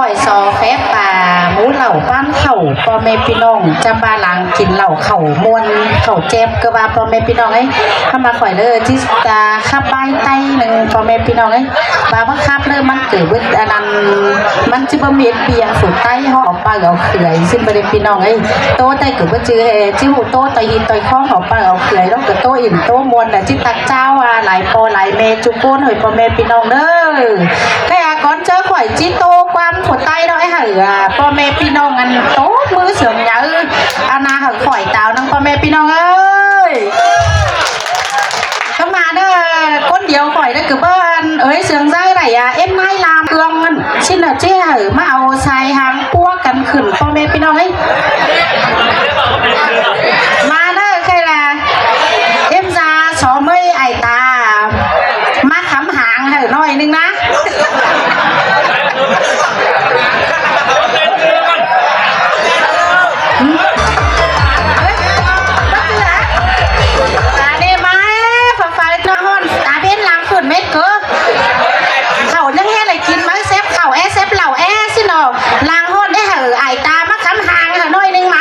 อยซอแฟบป่าหมูเหล่าบ้านเข่าพ่อแม่พี่น้องจำบาหลังกินเหล่าเข่ามวนเข่าเจ็บก็ว่าพ่อแม่พี่น้องไอ้ถ้ามาข่อยเลยที่ตาขับใบไตหนึ่งพ่อแม่พี่น้องไอ้บาว่าขับเลยมันเกิดวิตอันนั้นมันจะบะเมียเปียงสุดใต้ห่อปลาเอาเขื่อยซึ่งประเด็นพี่น้องไอ้โตไตเกิดว่าจื้อจิ้วโตไตหินไตข้องห่อปลาเอาเขื่อยแล้วเกิดโตอิ่มโตมวนแต่จิตตักเจ้าอ่ะหลายปอหลายเมจุก้นหอยพ่อแม่พี่น้องเด้อแค่ก่อนเจอข่อยจิโตความหัวไตเราไอ้เหรอพ่อแม่พี่น้องอันโตมือเสื่อมเยอะอาณาเหรอข่อยเต่านังพ่อแม่พี่น้องเอ้ยก็มาเด้อคนเดียวข่อยได้คือเบิ้ลเอ้ยเสื่อมใจไรอ่ะเอ็มไม่ลามเอื้องมันชิ้นเจ้าเหรอมาเอาชายหางพวกกันขึ้นพ่อแม่พี่น้องเอ้ยมาเด้อใครล่ะเอ็มซาสอเมยไอตามาขำหางเหรอหน่อยนึงนะเขายังแค่อะไรกินมั้งเซฟเข่าเซฟเหล่าสิหนอลางห้อนได้เหรอไอตามาคำหางเหรอน้อยนึงไหม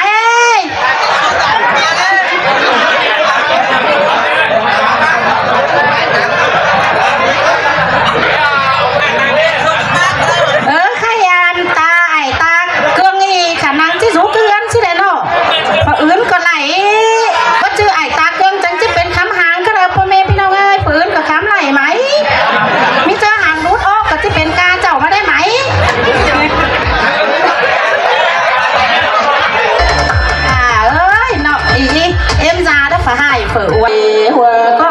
ใครยานตาไอตาเกลืองอีขานังที่สูเกลือนสิเลยเนาะพออื่นก็ไหลก็ชื่อไอตาเกลืองจังจะเป็นคำหางก็เลยพ่อแม่พี่น้องเอ้ยฝืนกับคำไหลไหมมิเจอหางรูดออกก็จะเป็นการเจ้ามาได้ไหมเอ้ยเนาะอีเอ็มซาได้ฝ่าให้เผื่ออวยหัวก็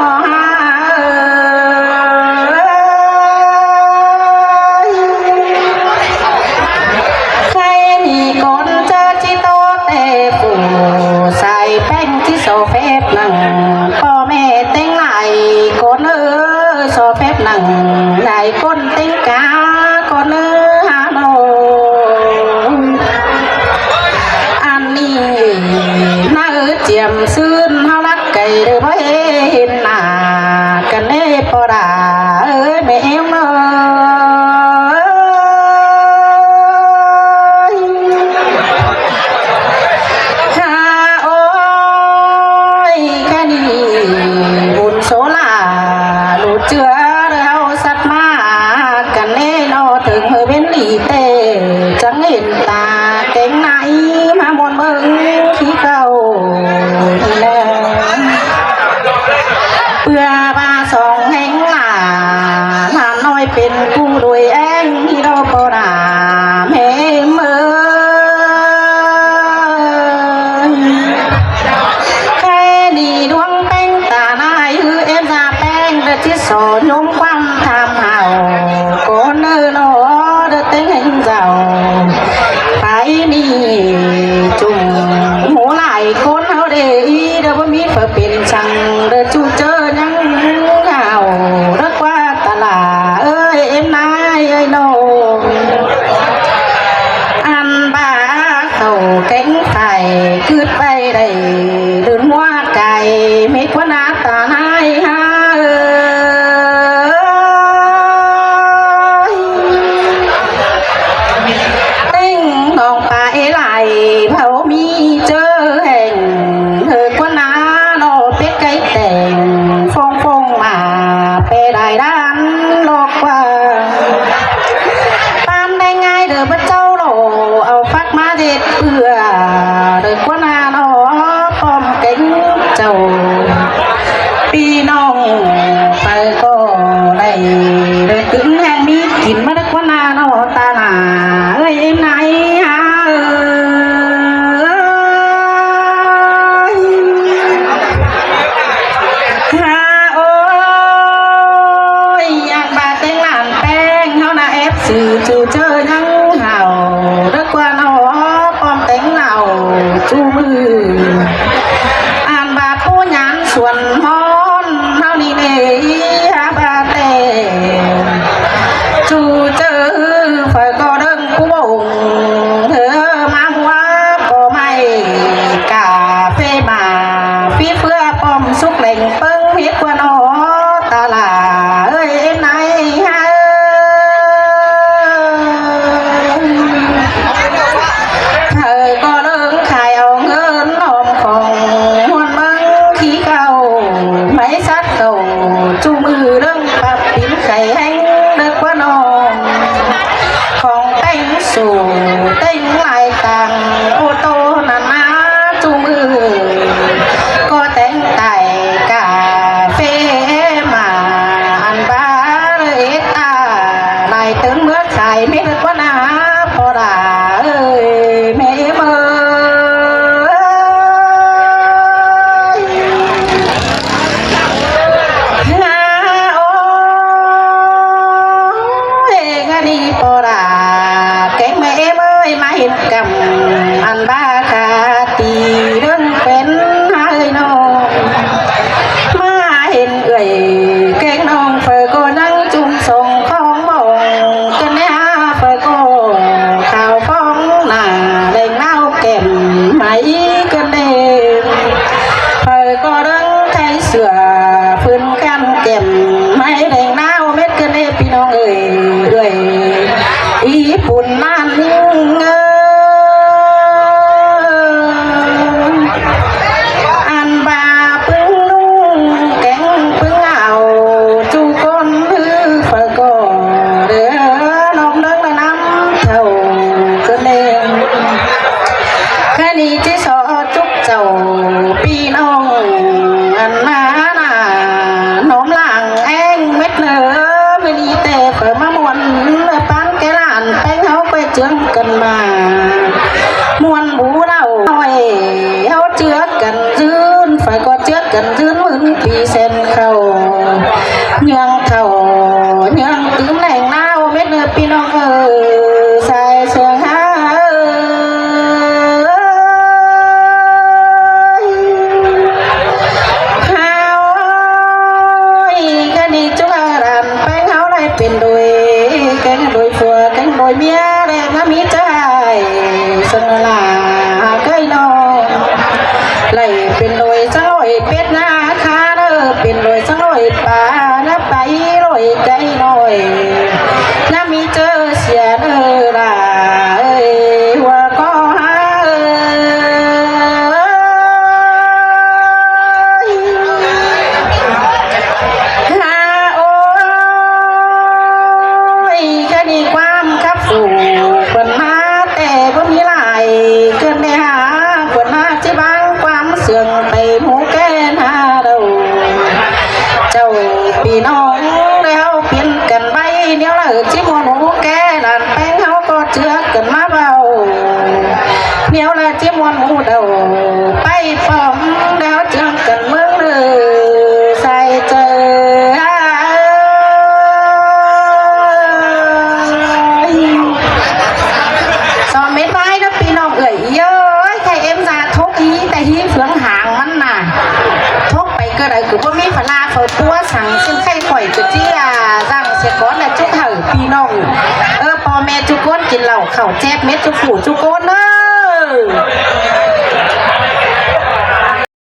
ใครนี่คนเจอจิโตเตฟูใส่แป้งที่โซเฟบนั่งพ่อแม่เต็งไหลคนโซเฟบนั่งไหลคนเต็งกาคนฮาโนอันนี้น่าเจียมซื่นเฮารักไก่เด้อบ่เห็นหน้ากันเน่ปอดาแม่เอ็มจังเห็นตาเก่งไหนมาบนเบิ้งที่เก่าแล้วเพื่อบาสองแห่งหลาหลานน้อยเป็นผู้รวยแองที่เราปอดาแม่เมื่อแค่ดีดวงแป้งตาหน้าคือเอ็มซาแป้งเด็ดที่สอนยงความทำเห่าโกนเนื้อเด็ดเต็งเจ้าไปนี่จุ่มหัวไหลคนเขาเดอีเดี๋ยวมีเพื่อเป็นช่างเดี๋ยวจูเจอยังเงารักว่าตลาเอ้ยเอ็มนายเอ้ยโนอันบ้าเขาเก่งไข่คืดไปได้เดินหัวไก่ไม่ควรหน้าตาหายฮะเผามีเจอแห่งเธอก็น้าโนเป็ดไก่แต่งฟงมาเปได้ด้านโลกว่าตามได้ง่ายเด้อพระเจ้าโลเอาฟักมาเด็ดเพื่อเด้อก็น้าโนป้อมเก่งเจ้าปีน้องไปก็ได้เด้อถึงแห่งมีกินมาเด้อก็น้าโนตาหนาเอ้ยไหนฮะจูเจอยังเห่าเด็กว่าน้อป้อมเต็งเหล่าจูมืออ่านบาผู้หยันส่วนฮอนเท่านี้เนยบาเตจูเจอไฟก็เดินผู้บงเธอมาหัวก็ไม่กาเฟมาฟีเพื่อป้อมสุกเล่งเปิ้งพิษกว่าน้อตาลาเอ้ยไหนฮะ สู่เต้งลายตังโอโตนานาจูมือก็แต่งไต่กาเฟมาอันบาเอตาลายตึงเมื่อใส่ไม่ได้ว่านาพอด่าเอ้ยแม่เมื่อcầm anh ba cả tì đơn bên hai nông má hình người kén nông phải cô nắng chung sông phong mộng cái nè phải cô khảo phong nà đèn nao kèm máy cái đêm phải cô đứng thấy sửa phun can kèm máy đèn nao biết cái đêm pi nông người ý phun man pi nông ăn má nà nóm làng anh mét nở mới đi tè phải má muôn bán cái làn bánh háo quay trướng cần mà muôn bú đầu hỏi háo chưa cần dươn phải có trước cần dươn mướn pi sen khẩu nhường thầu nhường tướng lành nào mét nở pi nông sai sương haเป็นโดยแกงโดยฟัวแกงโดยเมียแรงน้ำมีใจสนลาใกล้นอนไหลเป็นโดยสังลอยเป็ดนาคาเด้อเป็นโดยสังลอยปลาน้ำไปลอยไก่ลอยน้ำมีเจอเสียเด้อล่ะเอ้ยหัวก็หาคนมาแต่บ่มีหลายเกินไปหาคนมาที่บางความเสื่อมไปหมู่แก่หาเราเจ้าพี่น้องแล้วเปลี่ยนกันไปเดี๋ยวละที่หมู่แก่หลานแป้งเขาก็เจือกันมาเบาเดี๋ยวละที่หมู่เดาไปปอมแล้วเจือกันเมืองเลยใส่เจอคือว่ามีพลาเฝ้าตัวสั่งซึ่งใครข่อยจะเจี้ยสั่งเสียก้อนและจุกเห่าพี่น้องพ่อแม่จุกก้นกินเหล้าเข่าแจ๊บเม็ดจุกผูจุกก้นเนอ